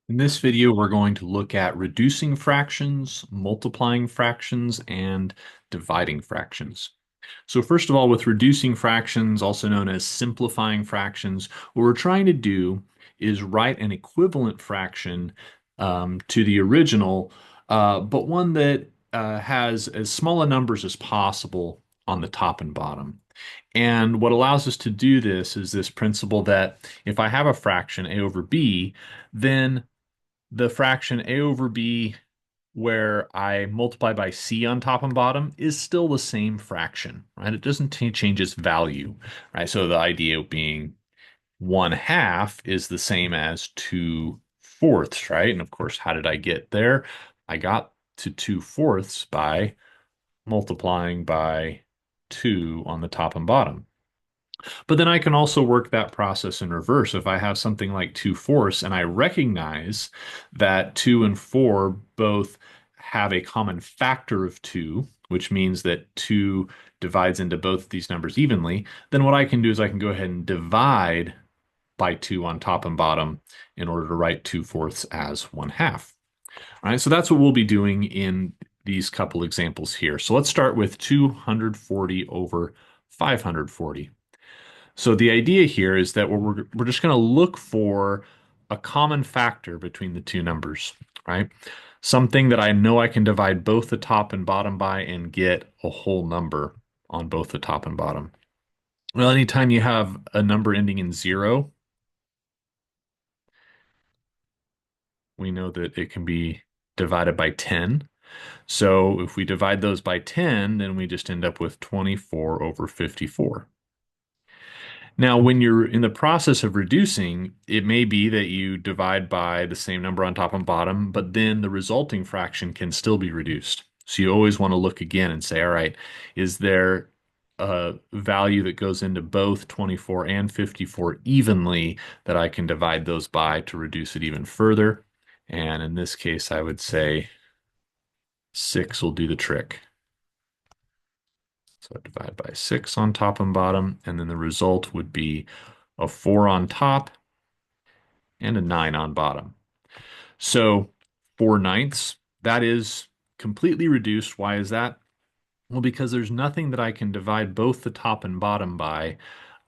In this video, we're going to look at reducing fractions, multiplying fractions, and dividing fractions. So first of all, with reducing fractions, also known as simplifying fractions, what we're trying to do is write an equivalent fraction to the original, but one that has as small a numbers as possible on the top and bottom. And what allows us to do this is this principle that if I have a fraction, a over b, then the fraction a over b where I multiply by c on top and bottom is still the same fraction, right? It doesn't change its value, right? So the idea being 1/2 is the same as 2/4, right? And of course, how did I get there? I got to 2/4 by multiplying by 2 on the top and bottom. But then I can also work that process in reverse. If I have something like 2/4 and I recognize that 2 and 4 both have a common factor of 2, which means that 2 divides into both of these numbers evenly, then what I can do is I can go ahead and divide by 2 on top and bottom in order to write 2/4 as 1/2. All right, so that's what we'll be doing in these couple examples here. So let's start with 240 over 540. So the idea here is that we're just going to look for a common factor between the two numbers, right? Something that I know I can divide both the top and bottom by and get a whole number on both the top and bottom. Well, anytime you have a number ending in zero, we know that it can be divided by 10. So if we divide those by 10, then we just end up with 24 over 54. Now, when you're in the process of reducing, it may be that you divide by the same number on top and bottom, but then the resulting fraction can still be reduced. So you always want to look again and say, all right, is there a value that goes into both 24 and 54 evenly that I can divide those by to reduce it even further? And in this case, I would say 6 will do the trick. So I divide by 6 on top and bottom, and then the result would be a 4 on top and a 9 on bottom. So 4/9, that is completely reduced. Why is that? Well, because there's nothing that I can divide both the top and bottom by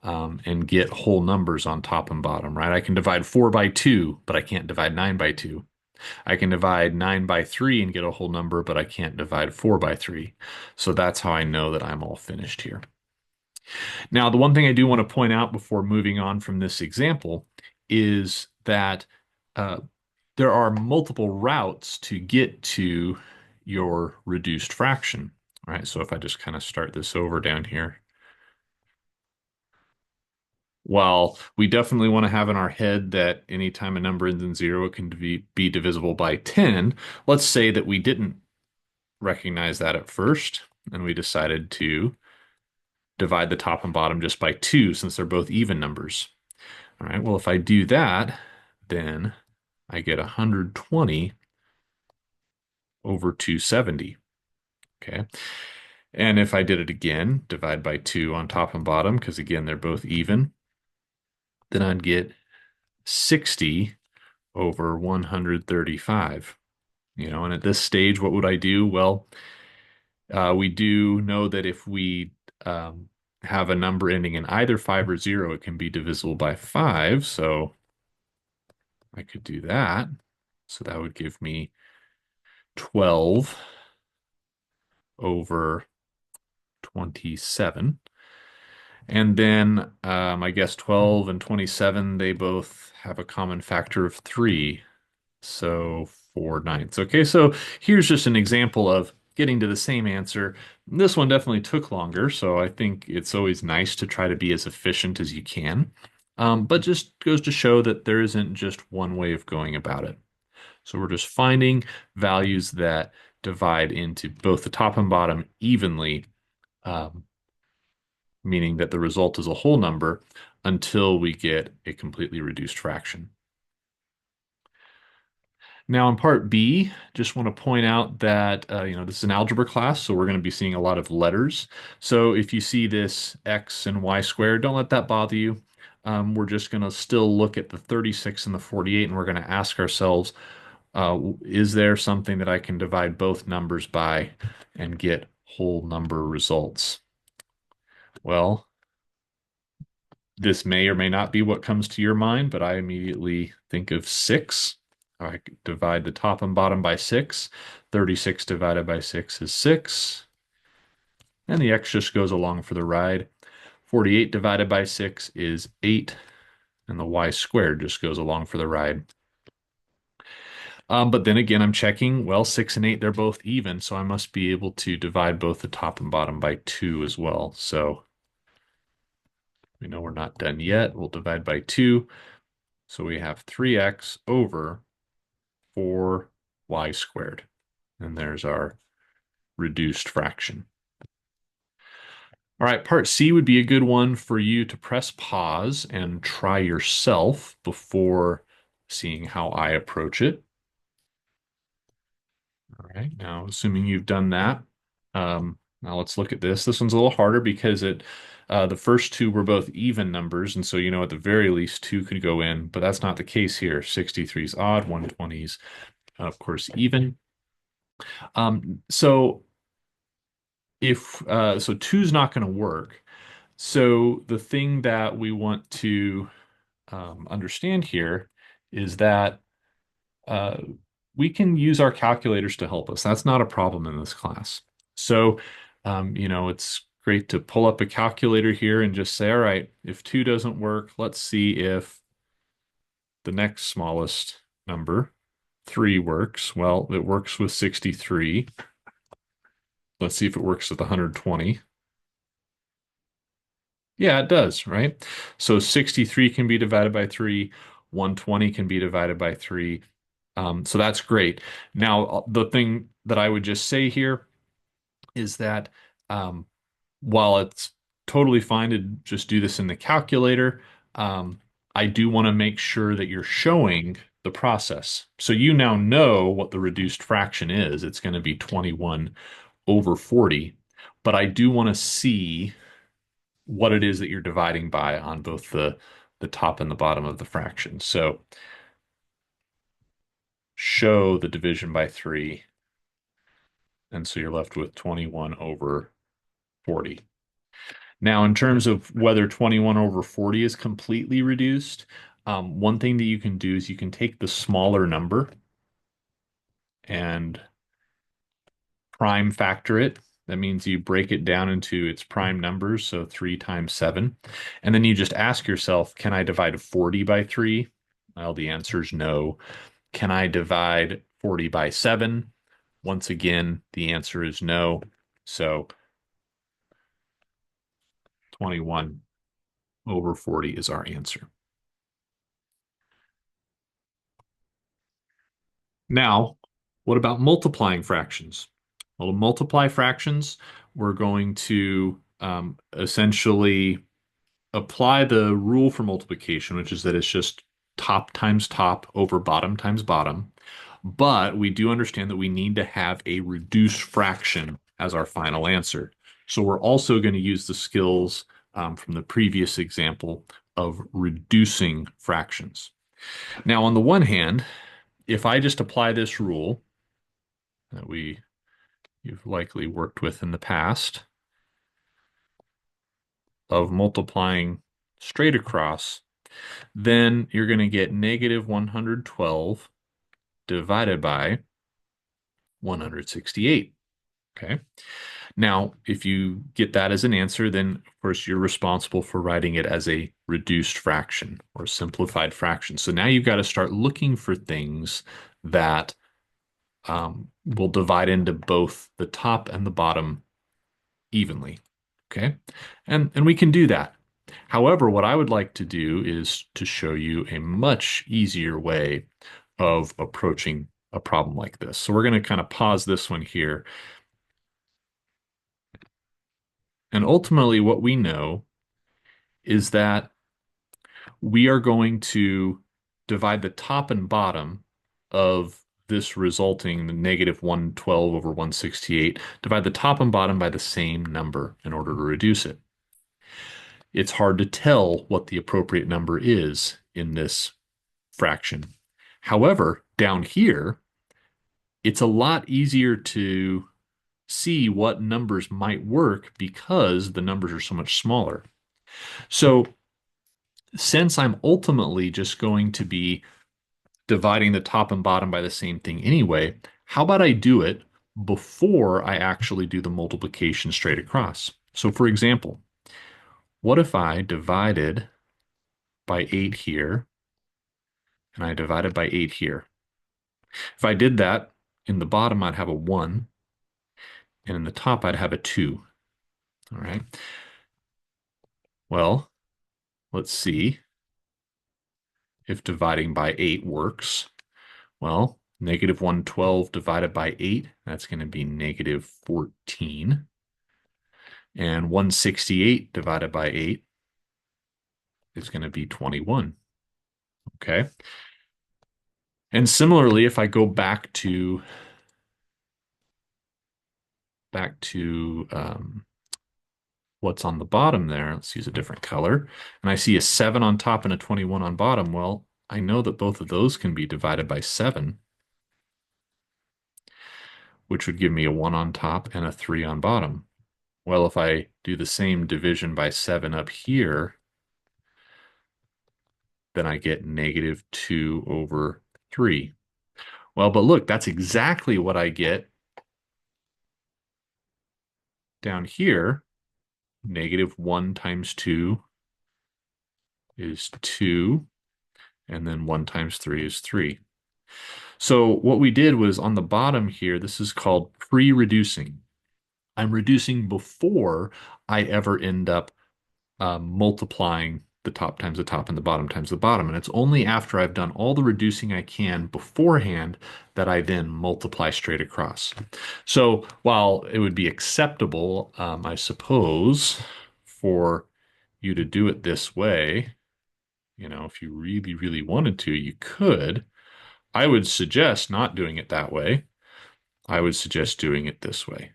and get whole numbers on top and bottom, right? I can divide 4 by 2, but I can't divide 9 by 2. I can divide 9 by 3 and get a whole number, but I can't divide 4 by 3. So that's how I know that I'm all finished here. Now, the one thing I do want to point out before moving on from this example is that uh, there are multiple routes to get to your reduced fraction, right? So if I just kind of start this over down here, while we definitely want to have in our head that anytime a number ends in zero, it can be divisible by 10, let's say that we didn't recognize that at first, and we decided to divide the top and bottom just by 2 since they're both even numbers. All right, well, if I do that, then I get 120 over 270. Okay. And if I did it again, divide by 2 on top and bottom, because again, they're both even, then I'd get 60 over 135. And at this stage, what would I do? Well, we do know that if we have a number ending in either 5 or 0, it can be divisible by 5. So I could do that. So that would give me 12 over 27. And then I guess 12 and 27, they both have a common factor of 3. So 4/9. Okay, so here's just an example of getting to the same answer. This one definitely took longer, so I think it's always nice to try to be as efficient as you can. But just goes to show that there isn't just one way of going about it. So we're just finding values that divide into both the top and bottom evenly, um, meaning that the result is a whole number until we get a completely reduced fraction. Now in part B, just want to point out that this is an algebra class, so we're going to be seeing a lot of letters. So if you see this x and y squared, don't let that bother you. we're just going to still look at the 36 and the 48, and we're going to ask ourselves, is there something that I can divide both numbers by and get whole number results? Well, this may or may not be what comes to your mind, but I immediately think of 6. I could divide the top and bottom by 6. 36 divided by 6 is 6. And the x just goes along for the ride. 48 divided by 6 is 8. And the y squared just goes along for the ride. But then again, I'm checking, well, 6 and 8, they're both even, so I must be able to divide both the top and bottom by 2 as well. So we know we're not done yet. We'll divide by 2. So we have 3x over 4y squared. And there's our reduced fraction. All right, part C would be a good one for you to press pause and try yourself before seeing how I approach it. All right, now assuming you've done that, now let's look at this. This one's a little harder because the first two were both even numbers, and so you know at the very least 2 could go in, but that's not the case here. 63 is odd, 120 is of course even. So if so 2 is not going to work. So the thing that we want to understand here is that uh, we can use our calculators to help us. That's not a problem in this class. So, it's great to pull up a calculator here and just say, all right, if 2 doesn't work, let's see if the next smallest number, 3, works. Well, it works with 63. Let's see if it works with 120. Yeah, it does, right? So 63 can be divided by 3, 120 can be divided by 3. So that's great. Now, the thing that I would just say here is that um, while it's totally fine to just do this in the calculator, I do want to make sure that you're showing the process. So you now know what the reduced fraction is. It's going to be 21 over 40, but I do want to see what it is that you're dividing by on both the top and the bottom of the fraction. So show the division by 3. And so you're left with 21 over 40. Now, in terms of whether 21 over 40 is completely reduced, one thing that you can do is you can take the smaller number and prime factor it. That means you break it down into its prime numbers, so 3 times 7. And then you just ask yourself, can I divide 40 by 3? Well, the answer is no. Can I divide 40 by 7? Once again, the answer is no. So 21 over 40 is our answer. Now, what about multiplying fractions? Well, to multiply fractions, we're going to essentially apply the rule for multiplication, which is that it's just top times top over bottom times bottom. But we do understand that we need to have a reduced fraction as our final answer. So we're also going to use the skills from the previous example of reducing fractions. Now, on the one hand, if I just apply this rule that you've likely worked with in the past of multiplying straight across, then you're going to get negative 112 divided by 168. Okay. Now, if you get that as an answer, then of course you're responsible for writing it as a reduced fraction or simplified fraction. So now you've got to start looking for things that will divide into both the top and the bottom evenly. Okay. And we can do that. However, what I would like to do is to show you a much easier way of approaching a problem like this. So we're going to kind of pause this one here. And ultimately, what we know is that we are going to divide the top and bottom of this resulting negative 112 over 168, divide the top and bottom by the same number in order to reduce it. it's hard to tell what the appropriate number is in this fraction. However, down here, it's a lot easier to see what numbers might work because the numbers are so much smaller. So since I'm ultimately just going to be dividing the top and bottom by the same thing anyway, how about I do it before I actually do the multiplication straight across? So for example, what if I divided by 8 here and I divided by 8 here? If I did that, in the bottom I'd have a 1 and in the top I'd have a 2. All right. Well, let's see if dividing by 8 works. Well, negative 112 divided by 8, that's going to be negative 14. And 168 divided by 8 is going to be 21. Okay. And similarly, if I go back to what's on the bottom there, let's use a different color, and I see a 7 on top and a 21 on bottom, well, I know that both of those can be divided by 7, which would give me a 1 on top and a 3 on bottom. Well, if I do the same division by 7 up here, then I get negative 2 over 3. Well, but look, that's exactly what I get down here. Negative 1 times 2 is 2, and then 1 times 3 is 3. So what we did was on the bottom here, this is called pre-reducing. I'm reducing before I ever end up multiplying the top times the top and the bottom times the bottom. And it's only after I've done all the reducing I can beforehand that I then multiply straight across. So while it would be acceptable, I suppose, for you to do it this way, if you really, really wanted to, you could. I would suggest not doing it that way. I would suggest doing it this way.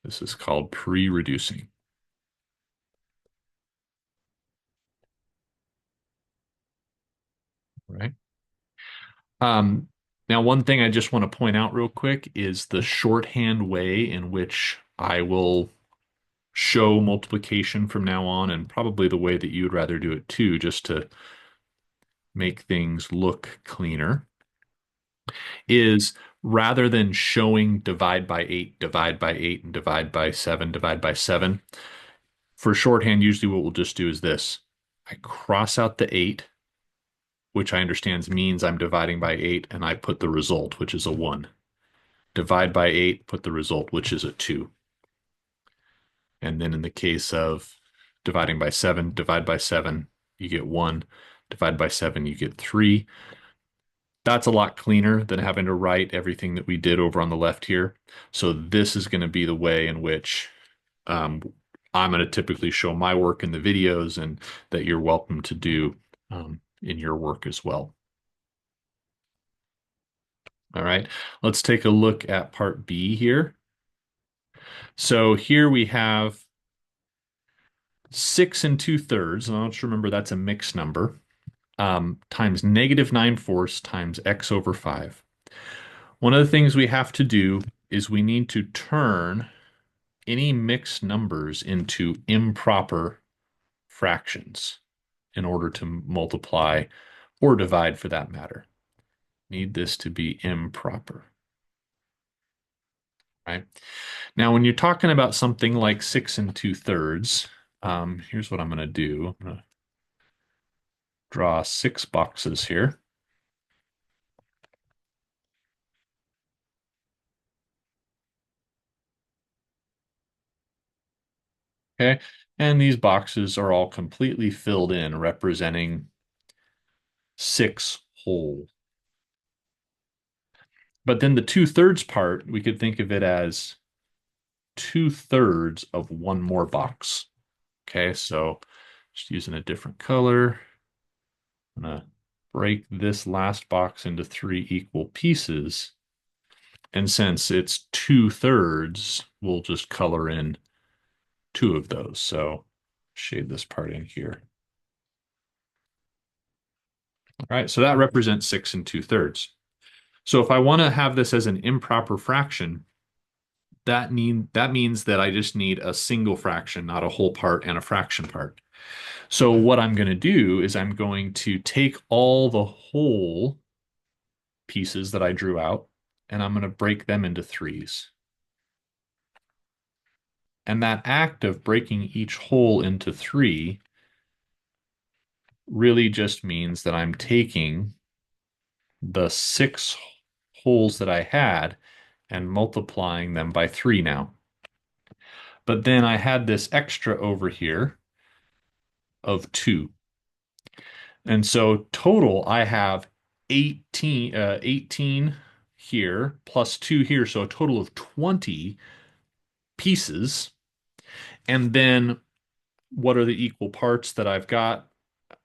This is called pre-reducing. Right? Um, Now, one thing I just want to point out real quick is the shorthand way in which I will show multiplication from now on, and probably the way that you would rather do it too, just to make things look cleaner, is rather than showing divide by 8, divide by 8, and divide by 7, for shorthand, usually what we'll just do is this. I cross out the 8, which I understand means I'm dividing by 8, and I put the result, which is a 1. Divide by 8, put the result, which is a 2. And then in the case of dividing by 7, divide by 7, you get 1. Divide by 7, you get 3. That's a lot cleaner than having to write everything that we did over on the left here. So this is going to be the way in which um, I'm going to typically show my work in the videos, and that you're welcome to do in your work as well. All right, let's take a look at part B here. So here we have 6 2/3, and I'll just remember that's a mixed number, times negative 9/4 times x over 5. One of the things we have to do is we need to turn any mixed numbers into improper fractions in order to multiply or divide for that matter. Need this to be improper. Right? Now, when you're talking about something like 6 2/3, here's what I'm going to do. I'm going to draw 6 boxes here. Okay, and these boxes are all completely filled in, representing 6 whole. But then the 2/3 part, we could think of it as 2/3 of one more box. Okay, so just using a different color, I'm gonna break this last box into 3 equal pieces. And since it's 2/3, we'll just color in two of those. So shade this part in here. All right, so that represents 6 and 2/3. So if I want to have this as an improper fraction, that means that I just need a single fraction, not a whole part and a fraction part. So what I'm going to do is I'm going to take all the whole pieces that I drew out and I'm going to break them into threes. And that act of breaking each whole into three really just means that I'm taking the 6 wholes that I had and multiplying them by 3 now. But then I had this extra over here of 2. And so total, I have 18 here plus 2 here, so a total of 20 pieces. And then what are the equal parts that I've got?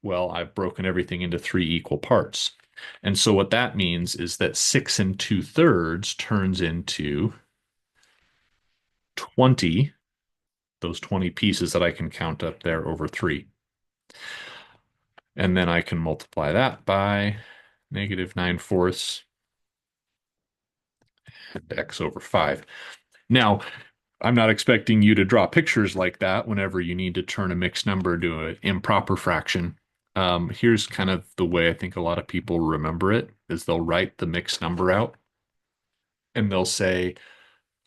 Well, I've broken everything into 3 equal parts. And so what that means is that 6 and 2/3 turns into 20, those 20 pieces that I can count up there over 3. And then I can multiply that by -9/4 and x over 5. Now, I'm not expecting you to draw pictures like that whenever you need to turn a mixed number to an improper fraction. Here's kind of the way I think a lot of people remember it, is they'll write the mixed number out and they'll say,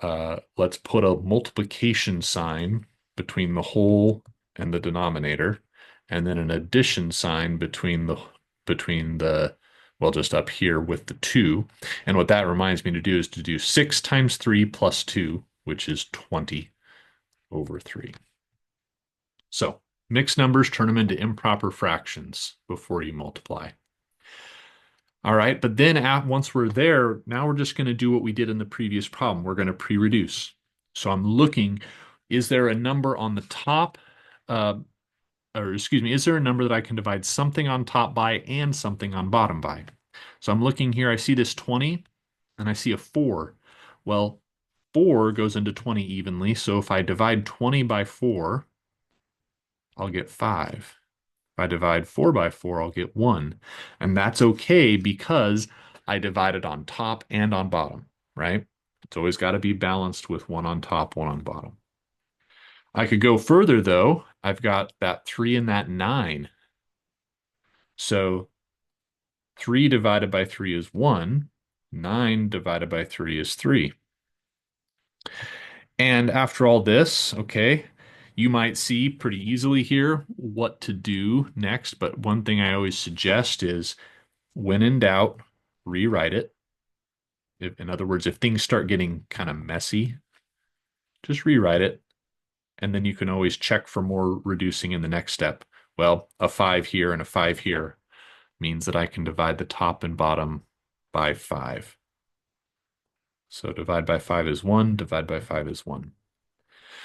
let's put a multiplication sign between the whole and the denominator, and then an addition sign between the well, just up here with the 2. And what that reminds me to do is to do 6 times 3 plus 2, which is 20 over 3. So mixed numbers, turn them into improper fractions before you multiply. All right, but then once we're there, now we're just going to do what we did in the previous problem. We're going to pre-reduce. So I'm looking, is there a number on the top, or excuse me, is there a number that I can divide something on top by and something on bottom by? So I'm looking here, I see this 20 and I see a 4. Well, 4 goes into 20 evenly, so if I divide 20 by 4, I'll get 5. If I divide 4 by 4, I'll get 1. And that's okay because I divided on top and on bottom, right? It's always got to be balanced with one on top, one on bottom. I could go further though. I've got that 3 and that 9. So 3 divided by 3 is 1. 9 divided by 3 is 3. And after all this, okay, you might see pretty easily here what to do next. But one thing I always suggest is when in doubt, rewrite it. In other words, if things start getting kind of messy, just rewrite it. And then you can always check for more reducing in the next step. Well, a 5 here and a 5 here means that I can divide the top and bottom by 5. So divide by 5 is 1, divide by 5 is 1.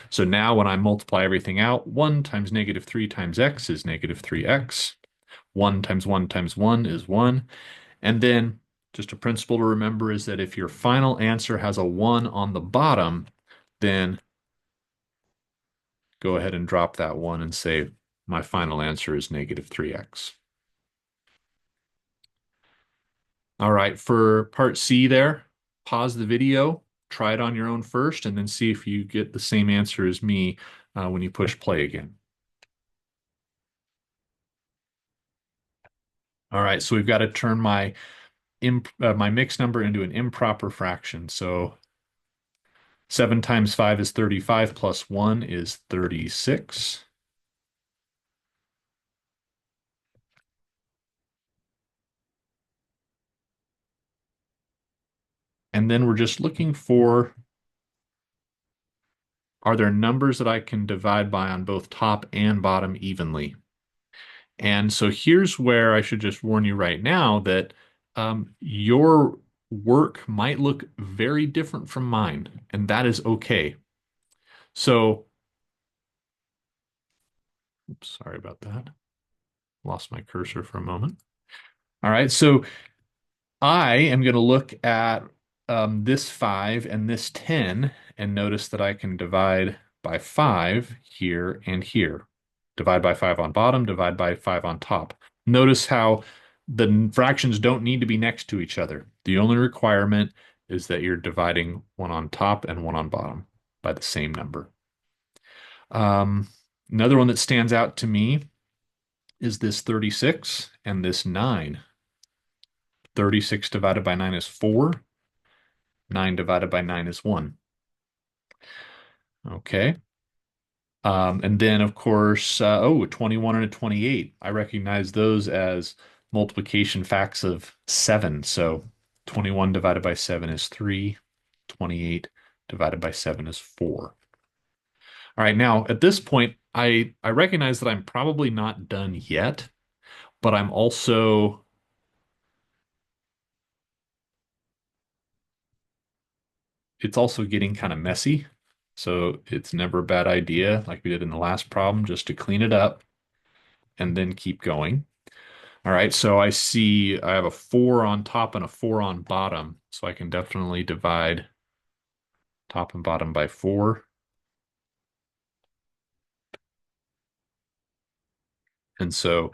So now when I multiply everything out, 1 times -3 times x is -3x. 1 times 1 times 1 is 1. And then just a principle to remember is that if your final answer has a 1 on the bottom, then go ahead and drop that 1 and say my final answer is -3x. All right, for part C there, pause the video, try it on your own first, and then see if you get the same answer as me when you push play again. All right, so we've got to turn my mixed number into an improper fraction. So 7 times 5 is 35 plus 1 is 36. And then we're just looking for, are there numbers that I can divide by on both top and bottom evenly? And so here's where I should just warn you right now that your work might look very different from mine, and that is okay. So, oops, sorry about that. Lost my cursor for a moment. All right, so I am going to look at this 5 and this 10 and notice that I can divide by 5 here and here. Divide by 5 on bottom, divide by 5 on top. Notice how the fractions don't need to be next to each other. The only requirement is that you're dividing one on top and one on bottom by the same number. Um, Another one that stands out to me is this 36 and this 9. 36 divided by 9 is 4. 9 divided by 9 is 1. Okay. And then, of course, 21 and a 28. I recognize those as multiplication facts of 7. So 21 divided by 7 is 3. 28 divided by 7 is 4. All right, now at this point, I recognize that I'm probably not done yet, but I'm also it's also getting kind of messy. So it's never a bad idea, like we did in the last problem, just to clean it up and then keep going. All right, so I see I have a 4 on top and a 4 on bottom, so I can definitely divide top and bottom by 4. And so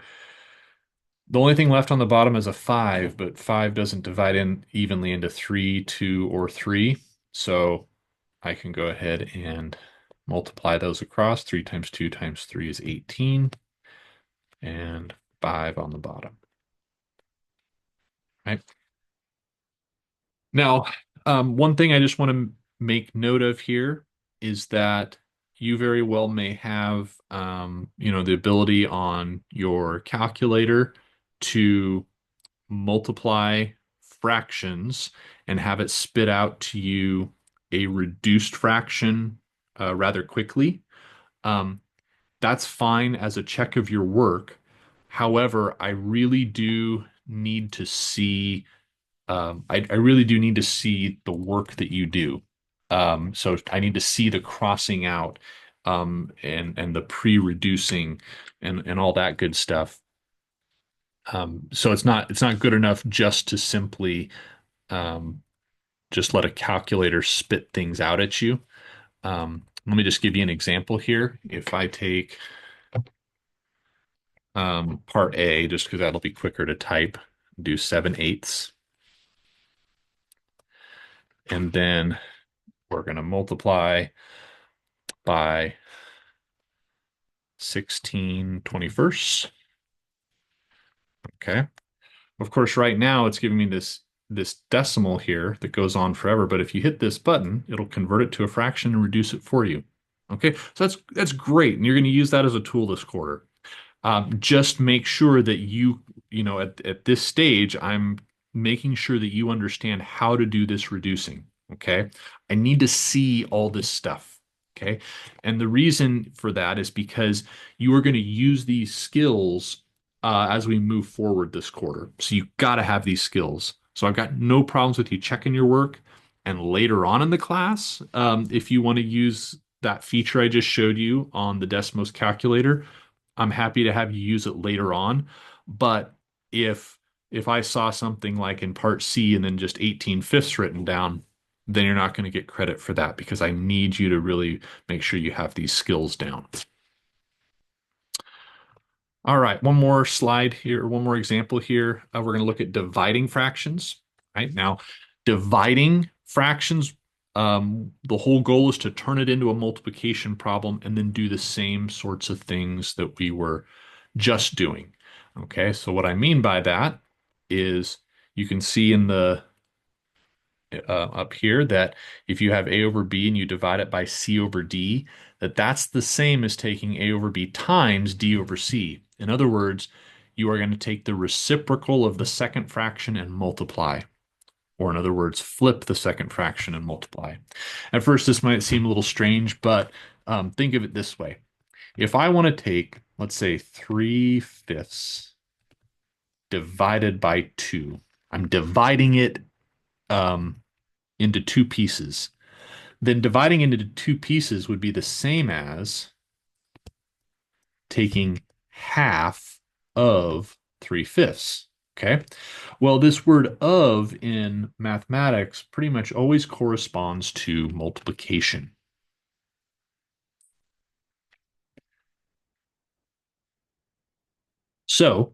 the only thing left on the bottom is a 5, but 5 doesn't divide in evenly into 3, 2, or 3. So I can go ahead and multiply those across. 3 times 2 times 3 is 18, and 5 on the bottom. Right? Now, one thing I just want to make note of here is that you very well may have, the ability on your calculator to multiply fractions and have it spit out to you a reduced fraction rather quickly. Um, that's fine as a check of your work. However, I really do need to see I really do need to see the work that you do. So I need to see the crossing out and the pre-reducing and all that good stuff. So it's not good enough just to simply um, just let a calculator spit things out at you. Let me just give you an example here. If I take part A, just because that'll be quicker to type, do 7/8, and then we're going to multiply by 16/21. Okay. Of course, right now it's giving me this decimal here that goes on forever, but if you hit this button, it'll convert it to a fraction and reduce it for you. Okay, so that's great, and you're going to use that as a tool this quarter. Just make sure that at this stage, I'm making sure that you understand how to do this reducing. Okay. I need to see all this stuff. Okay. And the reason for that is because you are going to use these skills as we move forward this quarter. So you got to have these skills. So I've got no problems with you checking your work. And later on in the class, if you want to use that feature I just showed you on the Desmos calculator, I'm happy to have you use it later on. But if I saw something like in part C and then just 18/5 written down, then you're not going to get credit for that because I need you to really make sure you have these skills down. All right, one more slide here, one more example here. We're going to look at dividing fractions. Right now, dividing fractions, the whole goal is to turn it into a multiplication problem and then do the same sorts of things that we were just doing. Okay, so what I mean by that is you can see in the up here that if you have a over b and you divide it by c over d, that's the same as taking a over b times d over c. In other words, you are going to take the reciprocal of the second fraction and multiply. Or in other words, flip the second fraction and multiply. At first, this might seem a little strange, but think of it this way. If I want to take, let's say, 3/5 divided by 2, I'm dividing it um, into two pieces. Then dividing into two pieces would be the same as taking half of 3/5. Okay. Well, this word of in mathematics pretty much always corresponds to multiplication. So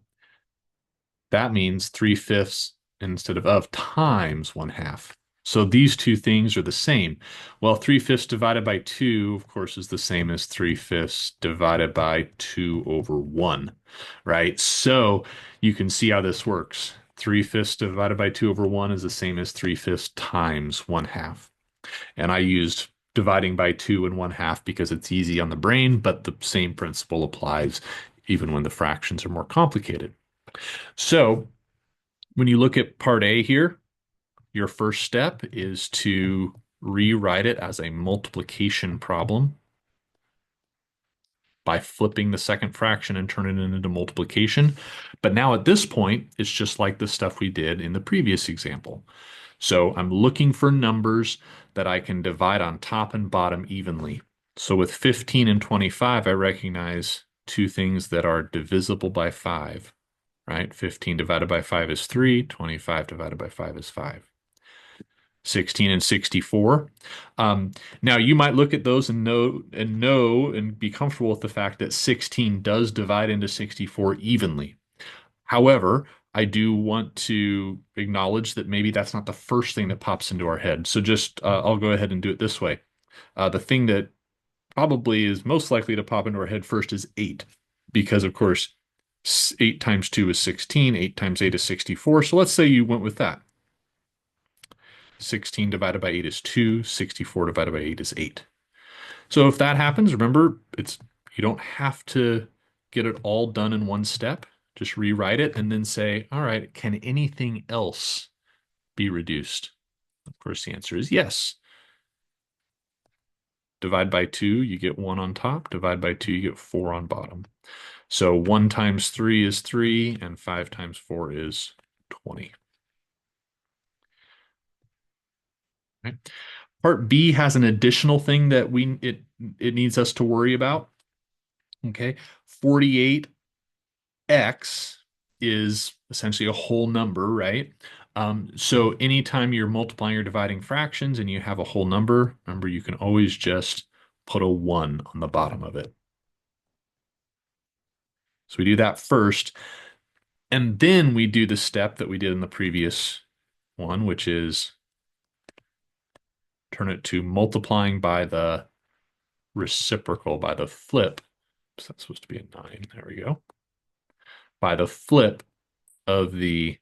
that means 3/5 instead of times 1/2. So these two things are the same. Well, 3/5 divided by 2, of course, is the same as 3/5 divided by 2 over 1, right? So you can see how this works. 3/5 divided by 2 over 1 is the same as 3/5 times 1/2. And I used dividing by 2 and 1/2 because it's easy on the brain, but the same principle applies even when the fractions are more complicated. So when you look at part A here, your first step is to rewrite it as a multiplication problem by flipping the second fraction and turning it into multiplication. But now at this point, it's just like the stuff we did in the previous example. So I'm looking for numbers that I can divide on top and bottom evenly. So with 15 and 25, I recognize two things that are divisible by 5, right? 15 divided by 5 is 3, 25 divided by 5 is 5. 16 and 64. Now you might look at those and know and be comfortable with the fact that 16 does divide into 64 evenly. However, I do want to acknowledge that maybe that's not the first thing that pops into our head. So just I'll go ahead and do it this way. The thing that probably is most likely to pop into our head first is 8, because of course 8 times 2 is 16, 8 times 8 is 64. So let's say you went with that. 16 divided by 8 is 2. 64 divided by 8 is 8. So if that happens, remember, you don't have to get it all done in one step. Just rewrite it and then say, all right, can anything else be reduced? Of course, the answer is yes. Divide by 2, you get 1 on top. Divide by 2, you get 4 on bottom. So 1 times 3 is 3, and 5 times 4 is 20. Right? Part B has an additional thing that it needs us to worry about. Okay, 48x is essentially a whole number, right? So anytime you're multiplying or dividing fractions and you have a whole number, remember you can always just put a 1 on the bottom of it. So we do that first, and then we do the step that we did in the previous one, which is turn it to multiplying by the reciprocal, by the flip. So that's supposed to be a 9. There we go. By the flip of the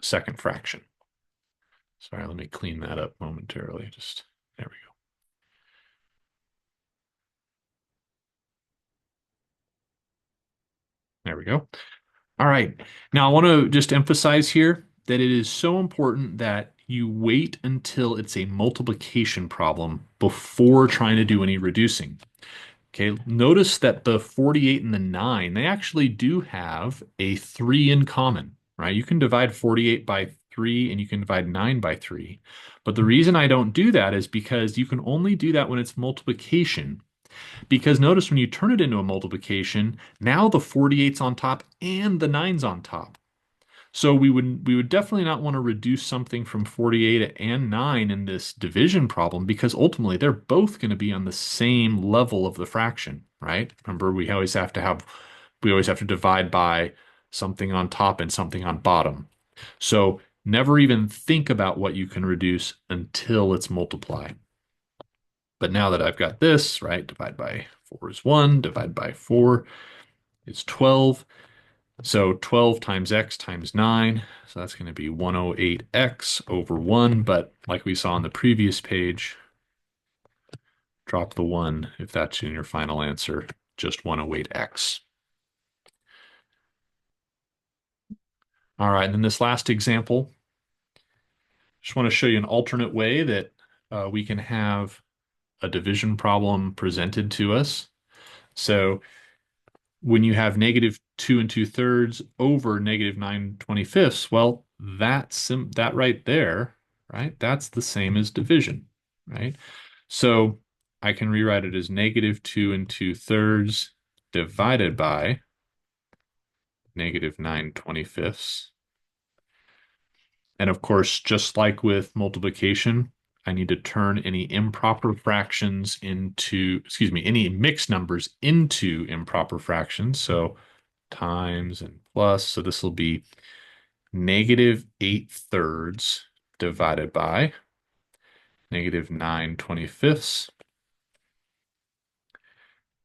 second fraction. Sorry, let me clean that up momentarily. Just there we go. There we go. All right. Now I want to just emphasize here that it is so important that you wait until it's a multiplication problem before trying to do any reducing. Okay, notice that the 48 and the 9, they actually do have a 3 in common, right? You can divide 48 by 3 and you can divide 9 by 3. But the reason I don't do that is because you can only do that when it's multiplication. Because notice when you turn it into a multiplication, now the 48's on top and the 9's on top. So we would definitely not want to reduce something from 48 and 9 in this division problem because ultimately they're both going to be on the same level of the fraction, right? Remember, we always have to divide by something on top and something on bottom. So never even think about what you can reduce until it's multiplied. But now that I've got this, right, divide by 4 is 1, divide by 4 is 12. So 12 times x times 9, so that's going to be 108x over 1, but like we saw on the previous page, drop the 1 if that's in your final answer, just 108x. All right, and then this last example, just want to show you an alternate way that we can have a division problem presented to us. So when you have negative 2 and 2/3 over negative 9/25, well, that right there, right? That's the same as division, right? So I can rewrite it as negative 2 and 2/3 divided by negative 9/25. And of course, just like with multiplication, I need to turn any improper fractions into, excuse me, any mixed numbers into improper fractions. So times and plus. So this will be -8/3 divided by -9/25.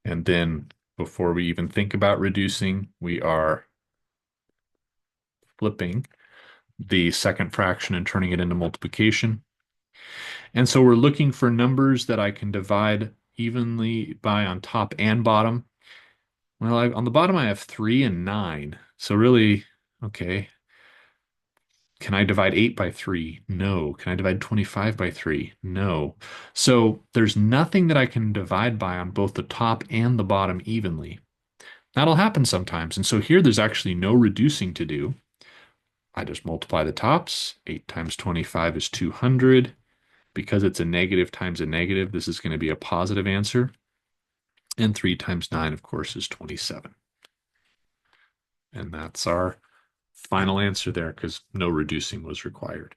And then before we even think about reducing, we are flipping the second fraction and turning it into multiplication. And so we're looking for numbers that I can divide evenly by on top and bottom. Well, on the bottom I have 3 and 9. So really, okay, can I divide 8 by 3? No. Can I divide 25 by 3? No. So there's nothing that I can divide by on both the top and the bottom evenly. That'll happen sometimes. And so here there's actually no reducing to do. I just multiply the tops. 8 times 25 is 200. Because it's a negative times a negative, this is going to be a positive answer. And 3 times 9, of course, is 27. And that's our final answer there because no reducing was required.